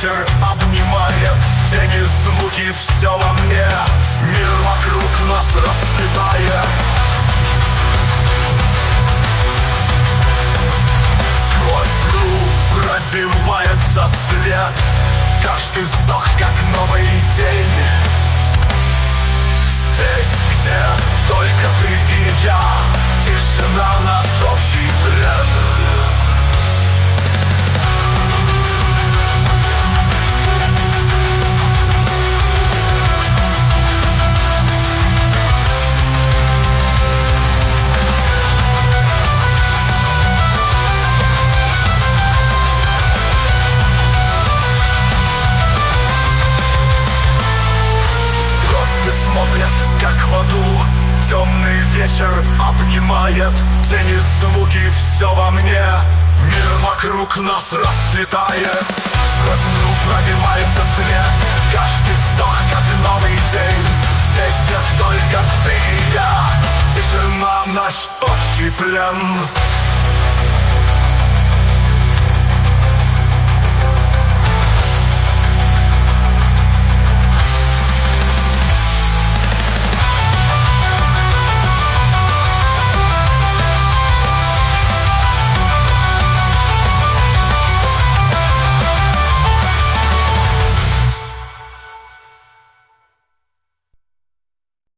ветер обнимает тени, звуки, все во мне. Мир вокруг нас расцветает. Сквозь тьму пробивается свет. Каждый вздох как новый день. Здесь, где только ты и я, тишина наш общий плен. Смотрят, как в аду. Темный вечер обнимает тени, звуки, все во мне. Мир вокруг нас расцветает. Сквозь тьму пробивается свет. Каждый вздох как новый день. Здесь, где только ты и я, тишина наш общий плен.